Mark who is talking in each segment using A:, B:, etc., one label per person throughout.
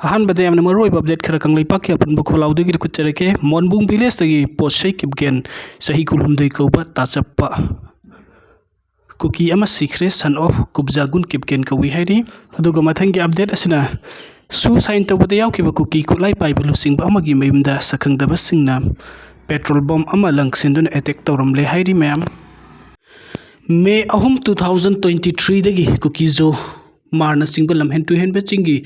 A: Ahmad मरोब update खर कंगली पाक अपन खोलाउदी कुचरके मोनबुंग village पोसई किपगेन सही कुलहुमदई कौब ताचप कुकी सीखरे सन ऑफ कुबजागुन किपगेन कौई है मथंगी अपडेट असना सू साइन तौबद याउखिब कुकी खुलाई पाइब लुसिंग मयुमदा सखंगदबसिंगना पेट्रोल बम लंगसिंदुन एटेक तौरमले हाइरि मैम मे 2023 दगी कुकी जो मारना सिंग लमहेन तुहेन चिंगी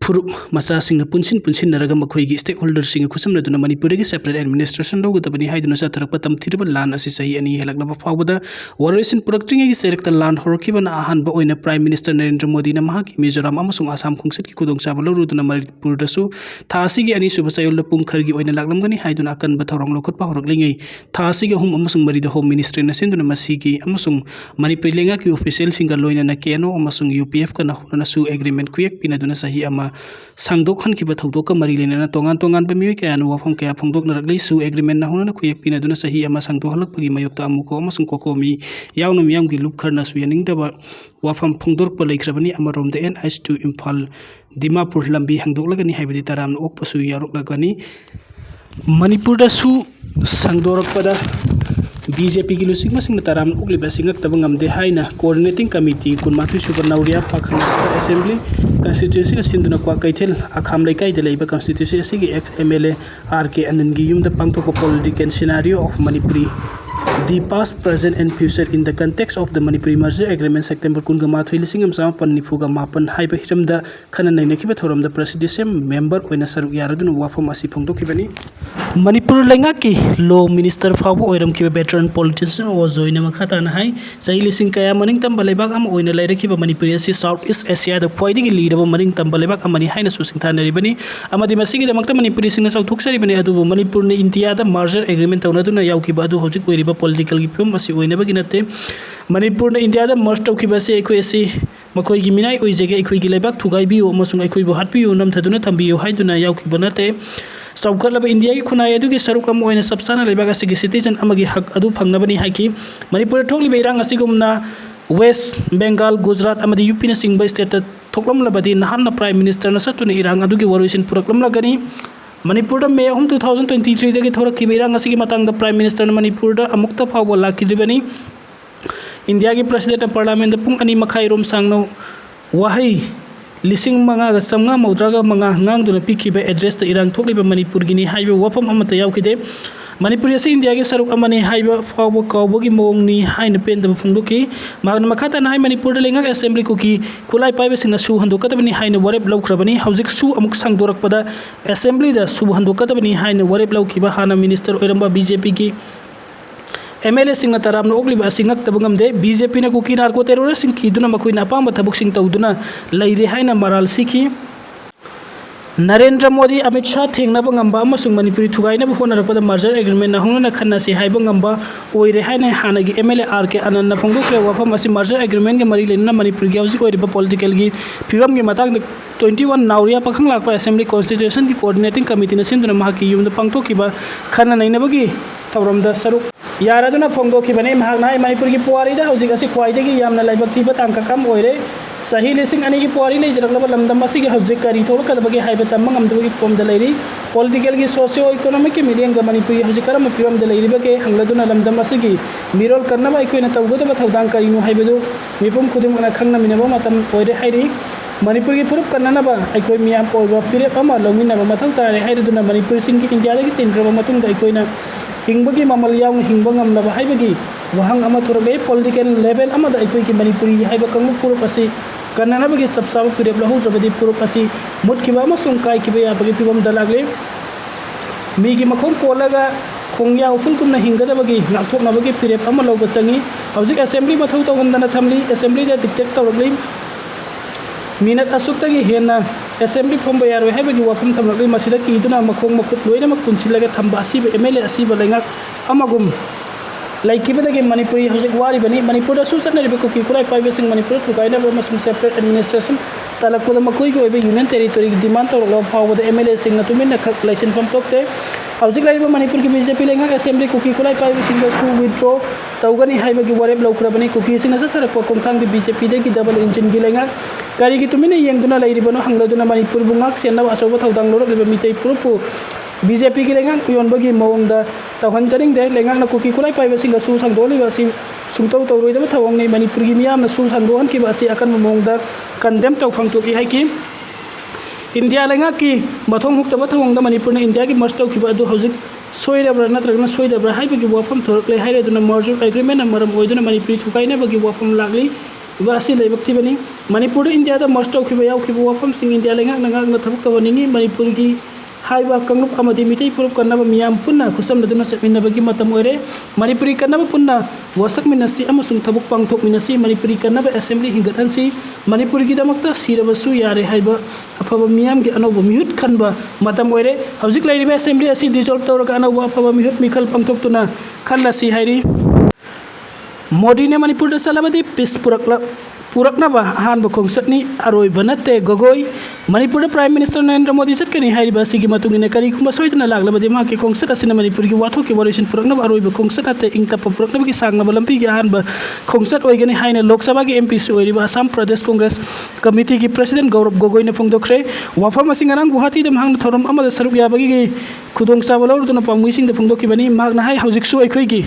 A: फुरुप मचा सिंग पुनसिन पुनसिन नरगा मखोइगी स्टेक होल्डर सिंग खुसमनदुना मणिपुर की सेपरेट एडमिनिस्ट्रेशन लौगदबनी हाइदुना चथरप तमथिरब लान असि सही अनि हेलकनब फावदा वरोइसिन पुरक्त्रिंगेगी सेरेक्ता लान होरखिबना अहानब ओइना प्राइम मिनिस्टर नरेंद्र मोदी ना महाकी मिजोराम अमसुंग आसाम खुंगसित की खुदोंचाब लौरुदुना मणिपुरदसु थासिगी अनि सुब सायोल पुंखरगी ओइना लागलमगनी हाइदुना अकनब थौरंग लोखटपा होरकलिंगै थासिगी होम अमसुंग मरिद होम मिनिस्ट्री ना सिंदुना मसिगी अमसुंग मणिपुर लेंगा की ऑफिशियल सिंग लोइना केनो अमसुंग यूपीएफ का ना सु एग्रीमेंट कुयेक पिनादुना सही अमा सांगदोखन की थौदोक मरी लेना तोंगान तोंगान पे क्या वाफम क्या फोंदोकनरकली सु एग्रीमेंट ना होना खुयेक पिनादुना सही अमा सांगदोहलकपगी मयोक्ता अमुको अमसुंग कोकोमी यावना मियामगी लुपखरना सु यानिंगदबा वाफम फोंदोरप लेख्रबनी अमरोमद NH2 इम्फाल दिमापुर लंबी हंगदोकलगनी हाइबदि तराम ओकपसु यारोकलगनी मणिपुरदसु सांगदोरकपदा बीजेपी की लुसिंग मसिंग तराम उगलिबा सिंगक्तब ngamde haina coordinating committee kunmathu subar nauria pakhang assembly constituency sinduna kwa kaithel akham laikai de leiba constituency asigi ex MLA RK Anandgi yumda pangthokpa political scenario of Manipuri the past present and future in the context of the Manipuri merger agreement September 1995 haiba hiramda khana nainakiba thoramda presidential member oina saru yaraduna wafam asi phongdokibani Manipur lenga ki law minister fabu oiram kiba veteran politician o joina makhata na hai sahi lising kaya maning tamba lebak am oina lairakiba Manipuri asi South East Asia da khwaidigi liraba maning tamba lebak amani haina susing thanaribani amadi masigi damakta Manipuri singna sauthukseribani adubu Manipur ne India da merger agreement taunaduna yaukiba adu hojik oiriba political की film असी ओइनबगी नते मणिपुर ने India दा मर्ज तौखिबसे एखोइ असि मखोइ की मिनाइ ओइजेगे एखोइ की लेबाक थुगाइबियो अमसुंग एखोइ बो हाटपियो नमथदुना थंबियो हाइदुना याउखिब नते सौकलब India की खुनाई अदुगी सरुक अम ओइना सबसाना लेबाक असिगी सिटीजन अमगी हक अदु फंगनबनी हाइकी मणिपुर थोकलिबे इरांग असिगुमना वेस्ट बेंगाल गुजरात अमदी यूपी न सिंगबा स्टेट थोकलमलबदी नहान प्राइम मिनिस्टर न सतुने इरांग अदुगी वरोइसिन पुरकलमलगनी मणिपुर मे 2023 दगी थोरकी इरांग असिगी मतंग प्राइम मिनिस्टर मणिपुर अमुक्ता फाव लाखिद्रिबनी इंडिया की प्रेसिडेंट पार्लियामेंट पुंग अनि मखाई रोम सांगनो वहाई लिसिंग मंगा समगा मौद्रागा मंगा ngang पिखिबे एड्रेस द इरांग थोकलिबे मणिपुर गिनी हाइबे वफम अमत याउखिदे मणिपुर से इंडिया के सरुक अमने हाइबा फाव कावबगी मोंगनी हाइन पेंदब फुंगदुकी मागन मखाता नाइ मणिपुर लेंगा असेंबली कुकी खुलाई पाइबे सिंगना सु हंदोकतबनी हाइन वरेब लौख्रबनी हौजिक सु अमुक सांगदोरकपदा असेंबली दा सु हंदोकतबनी हाइन वरेब लौखिबा हाना मिनिस्टर ओइरंबा बीजेपी की MLA सिंगना तराम ओगलिबा सिंगक तबंगमदे बीजेपी ना कुकी नार्को टेररिस्ट सिंग किदुना मखोइना अपाम थबुक सिंग तौदुना लैरे हाइना मराल सिखी नरेंद्र मोदी अमित शाह थेंगनाब ngamba अमसुंग मणिपुरी थुगाइना होनरपद मर्जर एग्रीमेंट ना होंगना खन्नासी हाइब ngamba ओइरे हाइना हानागी MLA RK अनन्ना फोंगदोक्रे वफम असि मर्जर एग्रीमेंट के मरी लेना मणिपुर की हौजिक ओइरिबा पॉलिटिकल की फिवम के मतांग 21 नाउरिया पखंग लाकपा असेंबली कॉन्स्टिट्यूशन की कोऑर्डिनेटिंग कमिटी ने सिंदुना महाकी युमदा पांगथोकिबा खन्ना नैनबगी तवरमदा सरुक यारादुना फोंगदोकिबने महानाय मणिपुर की पुवारीदा हौजिक असि ख्वाइदगी यामना लाइबक्तिबा तांकाकम ओइरे सही लिसिंग अनि की पुवारी ले जरकलब लमदम असिगी हौजिक करी थोरकदबगी हाइबा तम्मंग अमदबगी कोमदा लैरी पॉलिटिकल की सोशियो इकोनॉमिक की मीडियम मणिपुर हौजिक करम फिवम द लैरिबगे हंगलदुना लमदम असिगी मिरोल करनबा अइकोइना तौगदबा थौदांग करिनु हाइबदु मिपुम खुदिमना खंगना मिनबा मतम ओइरे हाइरि मणिपुर की फुरुप करनबा अइकोइ मियाम ओइबा पिरेप अमा लौमिनबा मथौ तारे हाइरदुना मणिपुर सिंग की इंडिया दगी तिनग्रबा मतुंग अइकोइना हिंबगी ममल याव हिंबंग अमलबा हाइबगी वहंग अमा थोरबे पॉलिटिकल लेवल अमदा अइकोइ की मणिपुरी हाइबा कंगु फुरुप असि करनबगी सबसाब पिरेप लहुद्रबदी फुरुप असि मुटखिबा अमसुंग काइखिबा याबगी फिवम दलागले मीगी मखों कोलगा खोंगिया उफुलकुमना हिंगदबगी नाथोकनबगी पिरेप अमा लौबा चंगी हौजिक असेंबली मथौ तौगंदना थमली असेंबली दा डिक्टेट तौरगली मिनट असुक्तगी हेना असेंबली फंबा यारो हाइबगी वफम थमलगली मसिदा कीदुना मखों मखुत लोइनमक पुंसिलगा थंबा असिबा MLA असिबा लेंगा अमागुम लाइकिबदगी मणिपुरी हौजिक वारिबनी मणिपुर सुसनरिबे कुकी खुलाई पाइबेसिंग मणिपुर थुगाइनबा मसुम सेपरेट एडमिनिस्ट्रेशन तलकपद मखोइगी ओइबे यूनियन टेरिटोरी की डिमांड तौरगला फावबद MLA सिंगना तुमिनना खक लाइसेंफम तोक्ते हौजिक लाइबा मणिपुर की बीजेपी लेंगा असेंबली कुकी खुलाई पाइबेसिंग सु विथड्रॉ तौगनी हाइबगी वरेब लौख्रबनी कुकी सिंगना सथरक कोमथांग की बीजेपी दगी डबल इंजन की लेंगा ꯀꯔꯤꯒꯤ ꯇꯨꯃꯤꯟꯅ ꯌꯦꯡꯗꯨꯅ ꯂꯩꯔꯤꯕꯅꯣ ꯍꯪꯂꯗꯨꯅ ꯃꯅꯤꯄꯨꯔꯕꯨ ꯉꯥꯛ ꯁꯦꯟꯅꯕ ꯑꯆꯧꯕ ꯊꯧꯗꯥꯡ ꯂꯧꯔꯛꯂꯤꯕ ꯃꯤꯇꯩ ꯐꯨꯔꯨꯞꯄꯨ BJPꯒꯤ ꯂꯩꯉꯥꯛ ꯌꯣꯟꯕꯒꯤ ꯃꯑꯣꯡꯗ ꯇꯧꯍꯟꯖꯅꯤꯡꯗꯦ ꯂꯩꯉꯥꯛꯅ ꯀꯨꯀꯤ ꯈꯨꯠꯂꯥꯏ ꯄꯥꯏꯕꯁꯤꯡꯒ ꯁꯨ ꯁꯥꯡꯗꯣꯛꯂꯤꯕ ꯑꯁꯤ ꯁꯨꯡꯇꯧ ꯇꯧꯔꯣꯏꯗꯕ ꯊꯧꯑꯣꯡꯅꯤ ꯃꯅꯤꯄꯨꯔꯒꯤ ꯃꯤꯌꯥꯝꯅ ꯁꯨ ꯁꯥꯡꯗꯣꯛꯍꯟꯈꯤꯕ ꯑꯁꯤ ꯑꯀꯟꯕ ꯃꯑꯣꯡꯗ ꯀꯟꯗꯦꯝ ꯇꯧꯐꯝ ꯊꯣꯛꯏ ꯍꯥꯏꯈꯤ इंडिया लेंगाकी मथों हुक्तब थोंगदा मणिपुर इंडिया की मर्ज तौखिबा अदु हौजिक सोइरब्रा नत्रगना सोइदब्रा हाइबगी वाफम थोरकले हाइरेदुना मर्जर एग्रीमेंट मरम ओइदुना मणिपुर थुकाइनाबगी वाफम लागली वासी लेबक्तिबनी मणिपुर इंडिया दा मर्ज तौखिबा यावखिबा वाफम सिंग इंडिया लेंगाक नंगाक थबक तबनिनी मणिपुर की हाइबा कंगुप अमदी मितै पुरुप कन्नबा मियाम पुन्ना खुसमदुना सेमिनबगी मतम ओइरे मणिपुरी कन्नबा पुन्ना वसक मिनसी अमसुंग थबक पांगथोक मिनसी मणिपुरी कन्नबा असेंबली हिंगतहनसी मणिपुर की दमकता सिरबसु यारे हाइबा अफबा मियाम की अनौब मिहुत खनबा मतम ओइरे हौजिक लैरिबा असेंबली असि डिसॉल्व तौरगा अनौब अफबा मिहुत मिखल पांगथोकतुना खल्लासी हाइरी मोदी ने मणिपुर चलबदी पीस पुरक्नबा अहानब खोंसतनी अरोइब नते गगोई मणिपुर प्राइम मिनिस्टर नरेंद्र मोदी चटकनी हाइरिबा असिगी मतुंगिने करिगुम्बा सोइदना लागलबदी माके खोंसत असिना मणिपुर की वाथोक की वॉल्यूशन पुरक्नबा अरोइब खोंसत अते इंगतप पुरक्नबा की सांगनबा लंपी की अहानब खोंसत ओइगनी हाइने लोकसभा की एमपी ओइरिबा असम प्रदेश कांग्रेस कमिटी की प्रेसिडेंट गौरव गोगोई ने फोंदोखरे वाफम असिंग अरांग गुवाहाटी दम हांग थोरम अमदा सरुक याबगी खुदोंगचाबा लौरुदुना पामुइसिंग द फोंदोखिबनी मागना हाइ हौजिकसु अखोइगी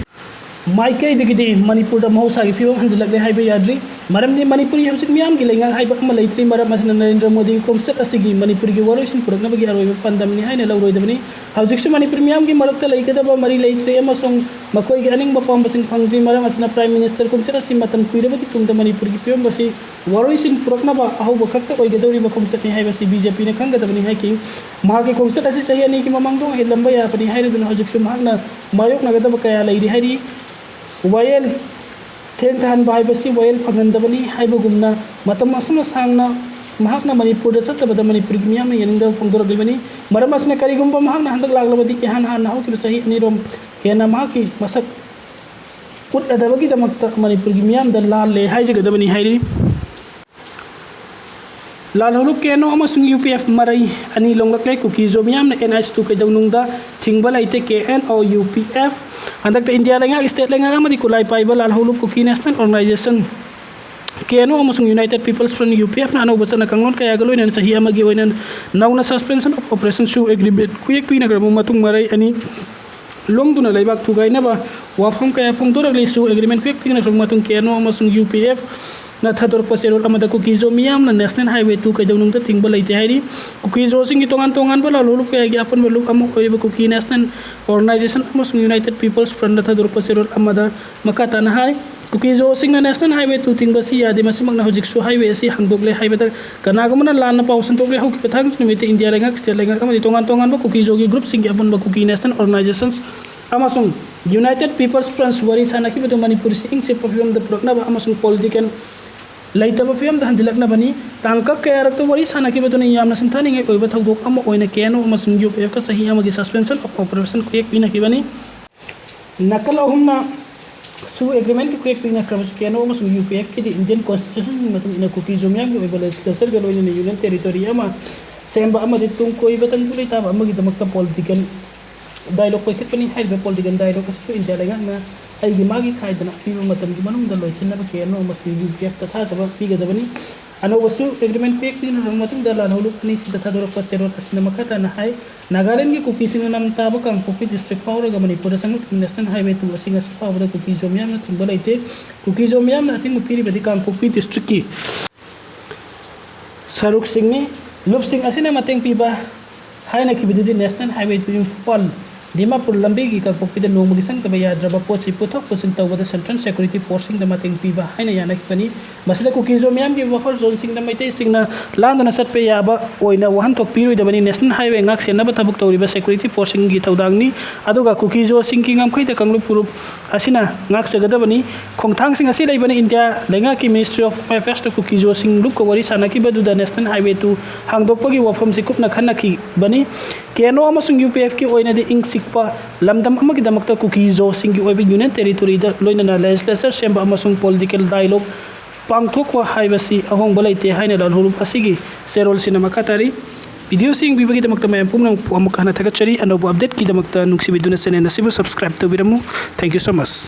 A: माइकैदगिदि मणिपुर मौसागी फिवम हंजलकले हाइबा याद्री मरमदि मणिपुरी हौजिक मियाम की लेंगा हाइबा अमा लैत्री मरम असना नरेंद्र मोदी खोंसत असिगी मणिपुर की वॉल्यूशन पुरक्नबगी अरोइबा पंदमनी हाइने लौरोइदबनी हौजिकसु मणिपुर मियाम की मरक्ता लैगदबा मरी लैत्री अमसोंग मखोइगी अनिंगबा पामबसिंग फंगद्री मरम असना प्राइम मिनिस्टर खोंसत असि मतम कुइरबगी तुंगदा मणिपुर की फिवम बसी वॉल्यूशन पुरक्नबा अहौबा खक्ता ओइगदौरिबा खोंसतनी हाइबसी बीजेपी ने खंगदबनी हाइकी महाके खोंसत असि सही अनि की ममंगदों हेलंबा यापनी हाइरदुना हौजिकसु महाकना मायोकनगदबा कया लैरी हाइरी वायल थेंग थान बाइबसी वायल फंगनदबनी हाइबगुमना मतम असम सांगना महाकना मणिपुर चतबदा मणिपुर की मियाम यनिंदा फोंदोरगलिबनी मरम असना करिगुम्बा महाकना हंदक लागलबदी इहान हान हौकिबा सही अनिरोम हेना महाकी मसक उटदबगी दमकता मणिपुर की मियाम द लाल ले हाइजगदबनी हाइरी लाल हलुप केनो अमसुंग यूपीएफ मरई अनि लोंगलक कुकी जो मियाम NH2 कैदौनुंगदा थिंगबा लैते KNO UPF हंदक इंडिया लेंगा स्टेट लेंगा अमदी कुलाई पाइबा लाल हलुप कुकी नेशनल ऑर्गेनाइजेशन KNO अमसुंग यूनाइटेड पीपल्स फ्रंट UPF ना अनौबा चना कंगलोन कया गलोइन सही अमगी ओइनन नौना सस्पेंशन ऑफ ऑपरेशन सु एग्रीमेंट कुयेक पिना ग्रम मतुंग मरई अनि लोंगदुना लैबाक थुगाइनबा वाफम कया फोंदोरगले सु एग्रीमेंट कुयेक पिना ग्रम मतुंग KNO अमसुंग UPF ना थादोरपा सेरोल अमदा कुकीजो मियाम ना नेशनल हाईवे 2 कैदौनुंगदा थिंगबा लैते हाइरी कुकीजो सिंगी तोंगान तोंगान बला लोलुप कया गी अपन बलुप अमु ओइबा कुकी नेशनल ऑर्गेनाइजेशन अमसुंग यूनाइटेड पीपल्स फ्रंट थादोरपा सेरोल अमदा मकाताना हाई कुकीजो सिंगना नेशनल हाईवे 2 थिंगबसी यादे मसिमगना हौजिकसु हाईवे असि हांदोकले हाइबदा कनागमना लान पाउसन तोकले हौकि पथांग निमिते इंडिया लेंगा स्टेट लेंगा अमदि तोंगान तोंगान बा कुकीजो की ग्रुप सिंगी अपन बा कुकी नेशनल ऑर्गेनाइजेशंस अमसुंग यूनाइटेड पीपल्स फ्रंट वरी सानाकी बदो मणिपुर सिंग से प्रॉब्लम द प्रोग्राम अमसुंग पॉलिटिकल लैतब फियम हंजिलकनबनी तांकक कयारक वरी सानाकीबदुना यामना सिंथानिंगे ओइबा थौदोक अमा ओइना KNO अमसुंग UPF का सही अमगी सस्पेंशन ऑफ ऑपरेशन कुयेक पिनाखिबनी नकल अहुमना सु एग्रीमेंट की कुयेक पिना क्रमस KNO अमसुंग UPF की इंडियन कॉन्स्टिट्यूशन मतलब कुकी जोमियाम की ओइबा लेजिस्लेचर गलोइन यूनियन टेरिटोरी अमा सेंबा अमदि तुम कोई बतन बुलेता अमगी दमकता पॉलिटिकल डायलॉग पैखतपनी हाइबा पॉलिटिकल डायलॉग असु इंडिया लेगा अगी मागी खाइदना पीबा मतम की मनुंग लोइसिनबा KNO अमसुंग UPF तथा तब पीगदबनी अनौबसु एग्रीमेंट पेक पिन रंगमतुंग द लानौलु अनि सिदा थादोरक सेरोल असना मखाता हाई नागालैंड की कुकी सिंग नाम ताब कांगपोकपी डिस्ट्रिक्ट फावरग मणिपुर संग नेशनल हाईवे 2 असिंग अस फावदा कुकी जोमियाम न थिंगबा लैते कुकी जोमियाम न थिंग पिरिबदि कांगपोकपी डिस्ट्रिक्ट की सरुक सिंगनी लुप सिंग असिना मतंग पीबा हाइना किबिदि नेशनल हाईवे 2 इम्फाल दिमापुर लंबी की कांगपोकपी द नोमगी संग तब याद्रबा पोछि पुथोक पुसिन तौबदा सेंट्रल सिक्योरिटी फोर्सिंग द मतंग पीबा हाइना यानकपनी मसला कुकी जो मियाम की वफर जोन सिंग द मैते सिंगना लांदना सटपे याबा ओइना वहन थोक पिरुइदबनी national highway ngak senaba tabuk tawriba security forcing gi tawdangni aduga kuki jo singki ngamkhai da kanglu purup asina ngak sagadabani khongthang sing asi leibani india lenga ki ministry of affairs to kuki jo sing lup ko wari sanaki badu da national highway 2 hangdokpagi wafam sikupna khanaki bani KNO amasung UPF ki oina de ing sikpa lamdam amagi damakta kuki jo sing gi oibi union territory da loina legislature semba amasung political dialogue pangthokwa haibasi ahong balaite haina dal hulum asigi serol cinema katari video सिंग बिबगी दमकता मैं पुंगनम अमुक हना थगचरी अनोबो update की दमकता नुक्सिबिदुना चैनल नसिबु सब्सक्राइब तोबिरमु थैंक यू सो मच।